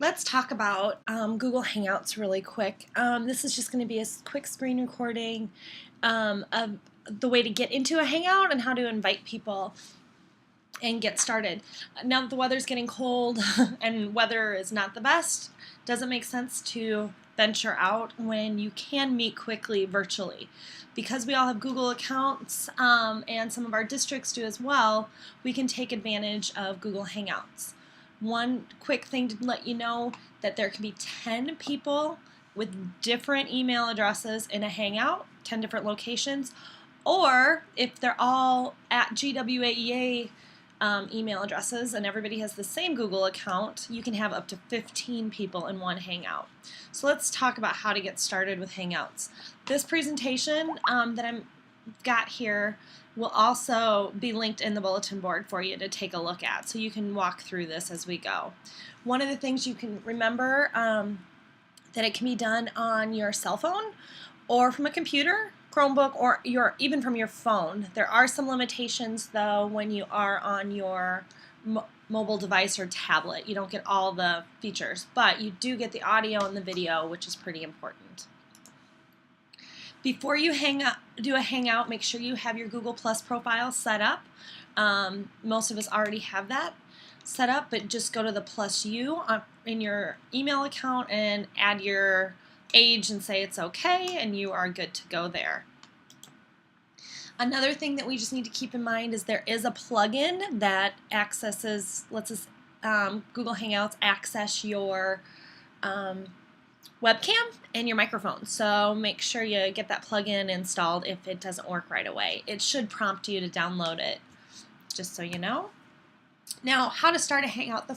Let's talk about Google Hangouts really quick. This is just going to be a quick screen recording of the way to get into a Hangout and how to invite people and get started. Now that the weather's getting cold and weather is not the best, doesn't make sense to venture out when you can meet quickly virtually. Because we all have Google accounts and some of our districts do as well, we can take advantage of Google Hangouts. One quick thing to let you know that there can be 10 people with different email addresses in a Hangout, 10 different locations, or if they're all at GWAEA email addresses and everybody has the same Google account, you can have up to 15 people in one Hangout. So let's talk about how to get started with Hangouts. This presentation that I've got here will also be linked in the bulletin board for you to take a look at, so you can walk through this as we go. One of the things you can remember that it can be done on your cell phone or from a computer, Chromebook, or even from your phone. There are some limitations though when you are on your mobile device or tablet. You don't get all the features, but you do get the audio and the video, which is pretty important. Before you do a Hangout, make sure you have your Google Plus profile set up. Most of us already have that set up, but just go to the plus U in your email account and add your age and say it's okay, and you are good to go there. Another thing that we just need to keep in mind is there is a plugin that lets us Google Hangouts access your webcam and your microphone. So make sure you get that plugin installed if it doesn't work right away. It should prompt you to download it, just so you know. Now, how to start a Hangout. The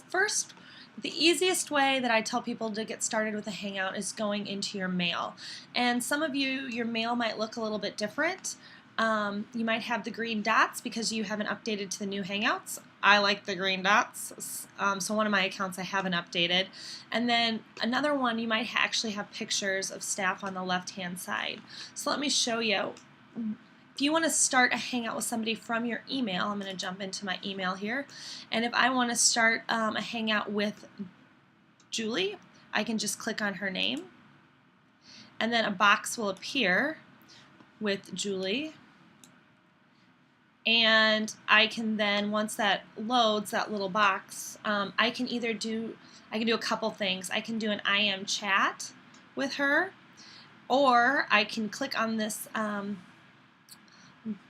easiest way that I tell people to get started with a Hangout is going into your mail. And some of you, your mail might look a little bit different. You might have the green dots because you haven't updated to the new Hangouts. I like the green dots, so one of my accounts I haven't updated. And then another one, you might actually have pictures of staff on the left-hand side. So let me show you. If you want to start a Hangout with somebody from your email, I'm going to jump into my email here, and if I want to start a Hangout with Julie, I can just click on her name, and then a box will appear with Julie. And I can then, once that loads, that little box, I can do a couple things. I can do an IM chat with her, or I can click on this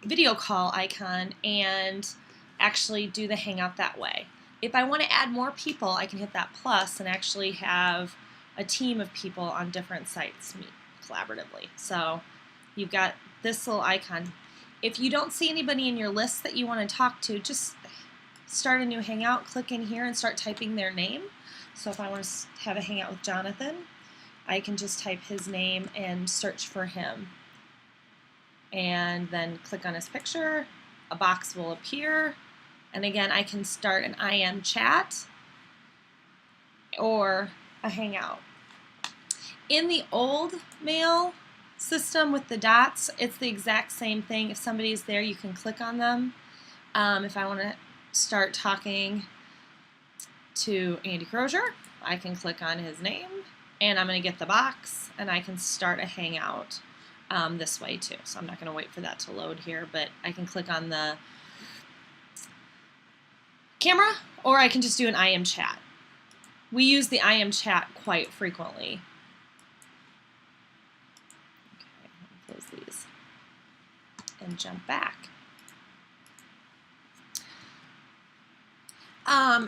video call icon and actually do the Hangout that way. If I want to add more people, I can hit that plus and actually have a team of people on different sites meet collaboratively. So you've got this little icon. If you don't see anybody in your list that you want to talk to, just start a new Hangout, click in here and start typing their name. So if I want to have a Hangout with Jonathan, I can just type his name and search for him. And then click on his picture, a box will appear, and again I can start an IM chat or a Hangout. In the old mail system with the dots, it's the exact same thing. If somebody's there, you can click on them. If I want to start talking to Andy Crozier, I can click on his name, and I'm going to get the box, and I can start a Hangout this way too. So I'm not going to wait for that to load here, but I can click on the camera, or I can just do an IM chat. We use the IM chat quite frequently. Okay, close these and jump back.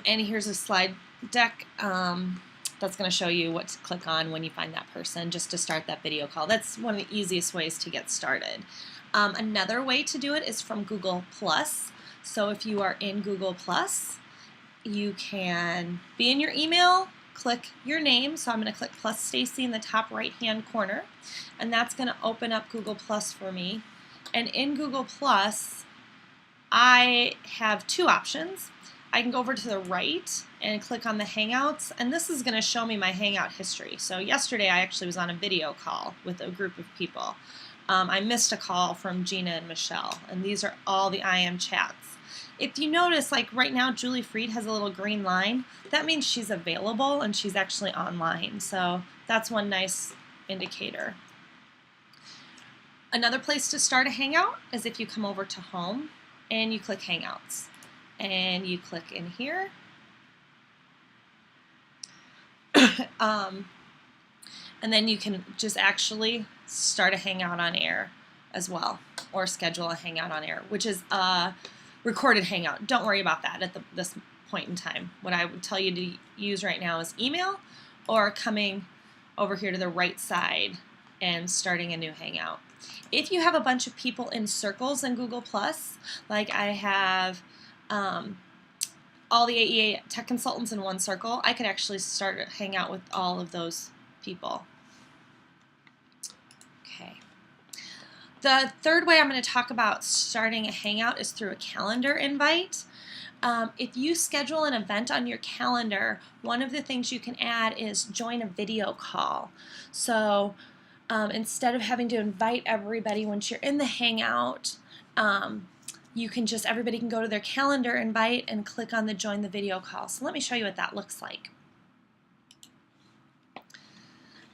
And here's a slide deck that's going to show you what to click on when you find that person, just to start that video call. That's one of the easiest ways to get started. Another way to do it is from Google Plus. So if you are in Google Plus, you can be in your email, click your name. So I'm going to click plus Stacy in the top right-hand corner, and that's going to open up Google Plus for me. And in Google Plus, I have two options. I can go over to the right and click on the Hangouts, and this is going to show me my Hangout history. So yesterday I actually was on a video call with a group of people. I missed a call from Gina and Michelle, and these are all the IM chats. If you notice, like right now, Julie Freed has a little green line. That means she's available and she's actually online. So that's one nice indicator. Another place to start a Hangout is if you come over to Home and you click Hangouts. And you click in here. And then you can just actually start a Hangout on air as well, or schedule a Hangout on air, which is a recorded Hangout. Don't worry about that at this point in time. What I would tell you to use right now is email, or coming over here to the right side and starting a new Hangout. If you have a bunch of people in circles in Google+, like I have all the AEA tech consultants in one circle, I could actually start a Hangout with all of those people. Okay. The third way I'm going to talk about starting a Hangout is through a calendar invite. If you schedule an event on your calendar, one of the things you can add is join a video call. So instead of having to invite everybody once you're in the Hangout, you can just, everybody can go to their calendar invite and click on the join the video call. So let me show you what that looks like.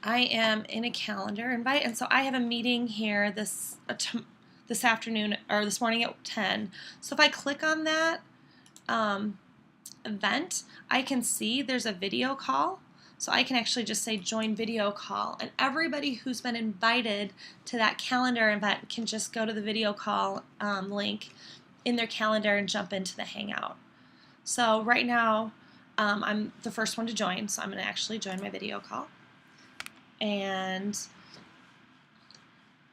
I am in a calendar invite, and so I have a meeting here this afternoon, or this morning at 10. So if I click on that event, I can see there's a video call. So I can actually just say join video call, and everybody who's been invited to that calendar event can just go to the video call link in their calendar and jump into the Hangout. So right now I'm the first one to join, so I'm going to actually join my video call and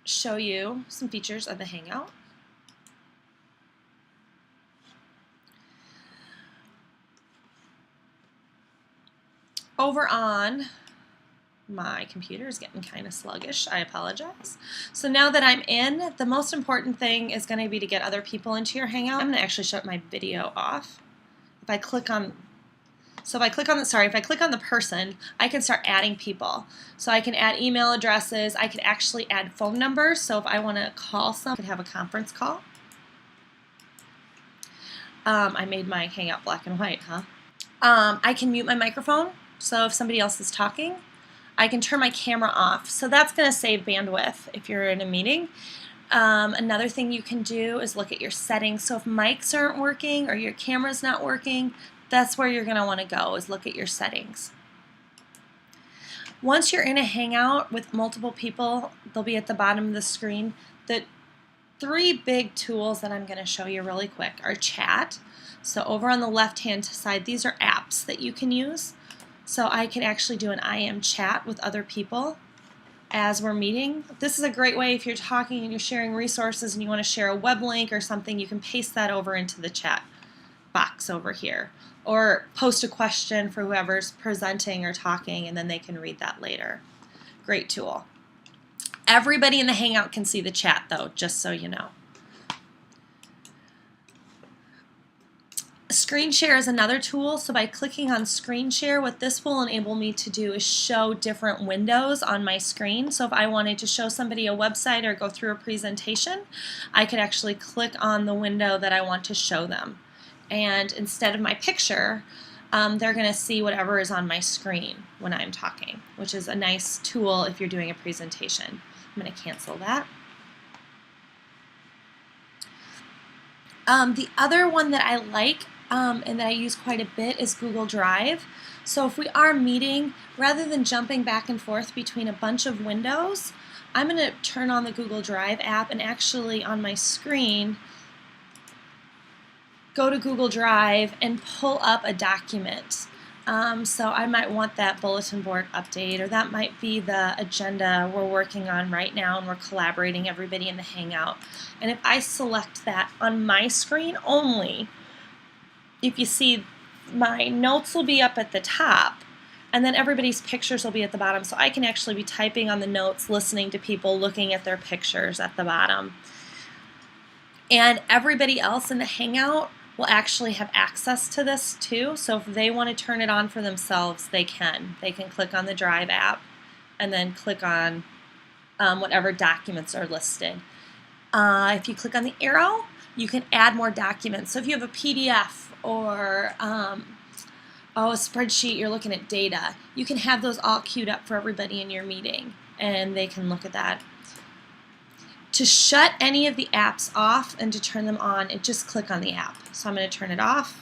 show you some features of the Hangout. Over on my computer is getting kind of sluggish. I apologize. So now that I'm in, the most important thing is going to be to get other people into your Hangout. I'm going to actually shut my video off. If I click on the person, I can start adding people. So I can add email addresses. I could actually add phone numbers. So if I want to call someone, I could have a conference call. I made my Hangout black and white, huh? I can mute my microphone. So if somebody else is talking, I can turn my camera off. So that's going to save bandwidth if you're in a meeting. Another thing you can do is look at your settings. So if mics aren't working or your camera's not working, that's where you're going to want to go, is look at your settings. Once you're in a Hangout with multiple people, they'll be at the bottom of the screen. The three big tools that I'm going to show you really quick are chat. So over on the left-hand side, these are apps that you can use. So I can actually do an IM chat with other people as we're meeting. This is a great way if you're talking and you're sharing resources and you want to share a web link or something, you can paste that over into the chat box over here. Or post a question for whoever's presenting or talking, and then they can read that later. Great tool. Everybody in the Hangout can see the chat though, just so you know. Screen share is another tool. So by clicking on screen share, what this will enable me to do is show different windows on my screen. So if I wanted to show somebody a website or go through a presentation, I could actually click on the window that I want to show them. And instead of my picture, they're going to see whatever is on my screen when I'm talking, which is a nice tool if you're doing a presentation. I'm going to cancel that. The other one that I like and that I use quite a bit is Google Drive. So if we are meeting, rather than jumping back and forth between a bunch of windows, I'm going to turn on the Google Drive app and actually on my screen go to Google Drive and pull up a document. So I might want that bulletin board update, or that might be the agenda we're working on right now and we're collaborating everybody in the Hangout. And if I select that on my screen only, if you see, my notes will be up at the top and then everybody's pictures will be at the bottom. So I can actually be typing on the notes, listening to people, looking at their pictures at the bottom. And everybody else in the Hangout will actually have access to this too. So if they want to turn it on for themselves, they can. They can click on the Drive app and then click on whatever documents are listed. If you click on the arrow, You can add more documents. So if you have a PDF or a spreadsheet, you're looking at data, you can have those all queued up for everybody in your meeting, and they can look at that. To shut any of the apps off and to turn them on, just click on the app. So I'm going to turn it off,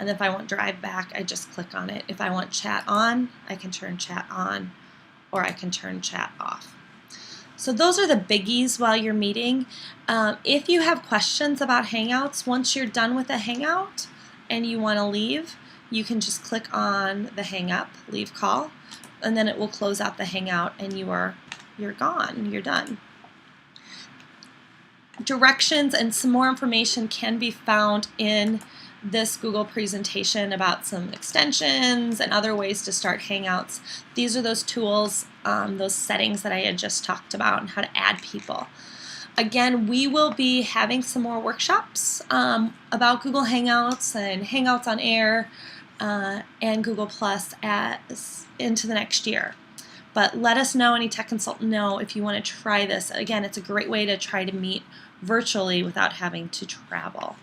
and if I want Drive back, I just click on it. If I want Chat on, I can turn Chat on, or I can turn Chat off. So those are the biggies while you're meeting. If you have questions about Hangouts, once you're done with a Hangout and you want to leave, you can just click on the hang up, leave call, and then it will close out the Hangout and you're gone, you're done. Directions and some more information can be found in this Google presentation about some extensions and other ways to start Hangouts. These are those tools, those settings that I had just talked about and how to add people. Again, we will be having some more workshops about Google Hangouts and Hangouts on Air and Google Plus into the next year. But let us know, any tech consultant know, if you want to try this. Again, it's a great way to try to meet virtually without having to travel.